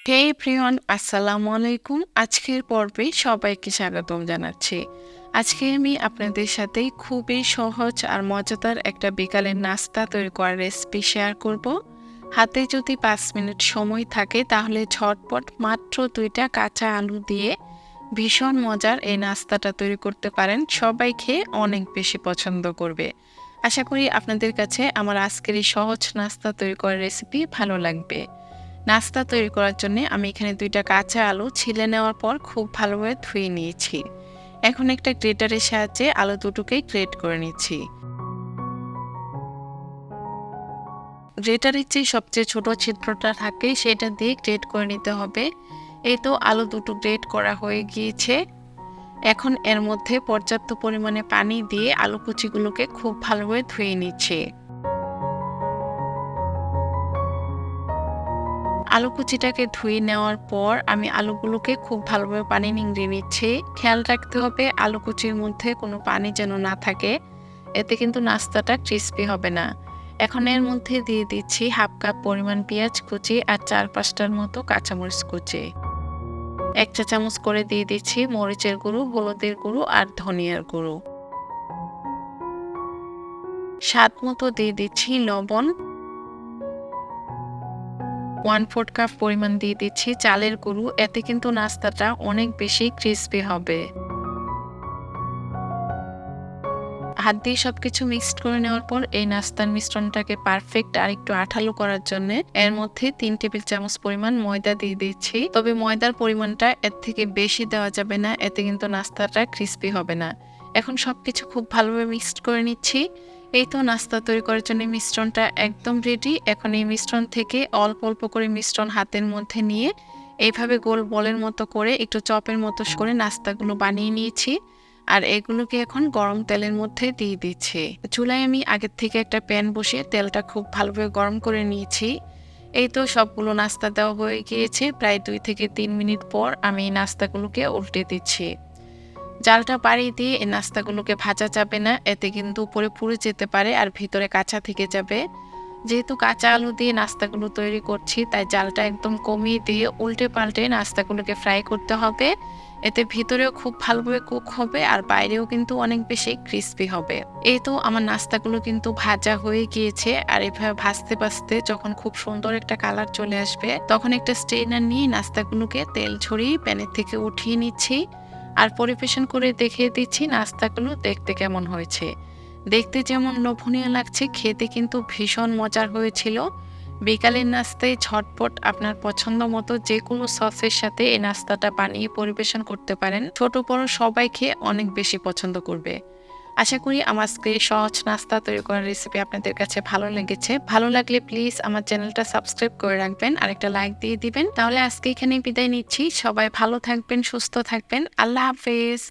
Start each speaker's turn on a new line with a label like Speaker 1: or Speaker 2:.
Speaker 1: হে প্রিয়ন, আসসালামু আলাইকুম। আজকের পর্বে সবাইকে স্বাগতম জানাচ্ছি। আজকে আমি আপনাদের সাথে খুবই সহজ আর মজাদার একটা বিকালের নাস্তা তৈরি করার রেসিপি শেয়ার করব। হাতে যদি 5 মিনিট সময় থাকে তাহলে ঝটপট মাত্র 2টা কাঁচা আলু দিয়ে ভীষণ মজার এই নাস্তাটা তৈরি করতে পারেন। সবাই খেয়ে অনেক বেশি পছন্দ করবে। আশা করি আপনাদের কাছে আমার আজকের এই সহজ নাস্তা তৈরি করার রেসিপি ভালো লাগবে। নাস্তা তৈরি করার জন্য আমি এখানে 2টা কাঁচা আলু ছিলে নেওয়ার পর খুব ভালোভাবে ধুয়ে নিয়েছি। এখন একটা গ্রেটারের সাহায্যে আলু দুটোকেই গ্রেট করে নিচ্ছি। গ্রেটারের যে সবচেয়ে ছোট ছিদ্রটা থাকে সেটা দিয়ে গ্রেট করে নিতে হবে। এই তো আলু দুটো গ্রেট করা হয়ে গিয়েছে। এখন এর মধ্যে পর্যাপ্ত পরিমাণে পানি দিয়ে আলু কুচিগুলোকে খুব ভালোভাবে ধুয়ে নিচ্ছি। আলু কুচিটাকে ধুয়ে নেওয়ার পর আমি আলুগুলোকে খুব ভালোভাবে পানি নিংড়িয়ে নিচ্ছি। খেয়াল রাখতে হবে আলু কুচির মধ্যে কোনো পানি যেন না থাকে, এতে কিন্তু নাস্তাটা ক্রিস্পি হবে না। এখন এর মধ্যে দিয়ে দিচ্ছি 1/2 কাপ পরিমাণ পেঁয়াজ কুচি আর 4-5টার মতো কাঁচামরিচ কুচি। 1 চা চামচ করে দিয়ে দিচ্ছি মরিচের গুঁড়ো, হলুদের গুঁড়ো আর ধনিয়ার গুঁড়ো। স্বাদ মতো দিয়ে দিচ্ছি লবণ। 1/4 কাপ পরিমাণ দিয়ে দিচ্ছি চালের গুঁড়ো, এতে কিন্তু নাস্তাটা অনেক বেশি ক্রিস্পি হবে। হাত দিয়ে সবকিছু মিক্সড করে নেওয়ার পর এই নাস্তার মিশ্রণটাকে পারফেক্ট আর একটু আঠালো করার জন্য এর মধ্যে 3 টেবিল চামচ পরিমাণ ময়দা দিয়ে দিচ্ছি। তবে ময়দার পরিমাণটা এর থেকে বেশি দেওয়া যাবে না, এতে কিন্তু নাস্তাটা ক্রিস্পি হবে না। এখন সবকিছু খুব ভালোভাবে মিক্সড করে নিচ্ছি। এই তো নাস্তা তৈরি করার জন্য মিশ্রণটা একদম রেডি। এখন এই মিশ্রণ থেকে অল্প অল্প করে মিশ্রণ হাতের মধ্যে নিয়ে এইভাবে গোল বলের মতো করে একটু চপের মতো করে নাস্তাগুলো বানিয়ে নিয়েছি। আর এগুলোকে এখন গরম তেলের মধ্যে দিয়ে দিচ্ছি। চুলায় আমি আগের থেকে একটা প্যান বসিয়ে তেলটা খুব ভালোভাবে গরম করে নিয়েছি। এই তো সবগুলো নাস্তা দেওয়া হয়ে গিয়েছে। প্রায় 2 থেকে 3 মিনিট পর আমি এই নাস্তাগুলোকে উল্টে দিচ্ছি। জালটা বাড়িয়ে দিয়ে এই নাস্তাগুলোকে ভাজা যাবে না, এতে কিন্তু উপরে পুড়ে যেতে পারে আর ভিতরে কাঁচা থেকে যাবে। যেহেতু কাঁচা আলু দিয়ে নাস্তাগুলো তৈরি করছি, তাই জালটা একদম কমিয়ে দিয়ে উল্টে পাল্টে নাস্তাগুলোকে ফ্রাই করতে হবে। এতে ভিতরেও খুব ভালোভাবে কুক হবে আর বাইরেও কিন্তু অনেক বেশি ক্রিস্পি হবে। এই তো আমার নাস্তাগুলো কিন্তু ভাজা হয়ে গিয়েছে। আর এভাবে ভাজতে ভাজতে যখন খুব সুন্দর একটা কালার চলে আসবে, তখন একটা স্ট্রেনার নিয়ে নাস্তাগুলোকে তেল ছড়িয়ে প্যানের থেকে উঠিয়ে নিচ্ছি আর পরিবেশন করে দেখিয়ে দিচ্ছি নাস্তাগুলো দেখতে কেমন হয়েছে। দেখতে যেমন লোভনীয় লাগছে, খেতে কিন্তু ভীষণ মজার হয়েছিল। বিকালের নাস্তায় ঝটপট আপনার পছন্দ মতো যে কোনো সসের সাথে এই নাস্তাটা বানিয়ে পরিবেশন করতে পারেন। ছোট বড় সবাই খেয়ে অনেক বেশি পছন্দ করবে। আশা করি আমার আজকে সহজ নাস্তা তৈরি করার রেসিপি আপনাদের কাছে ভালো লেগেছে। ভালো লাগলে প্লিজ আমার চ্যানেলটা সাবস্ক্রাইব করে রাখবেন আর একটা লাইক দিয়ে দিবেন। তাহলে আজকে এখানেই বিদায় নিচ্ছি। সবাই ভালো থাকবেন, সুস্থ থাকবেন। আল্লাহ হাফেজ।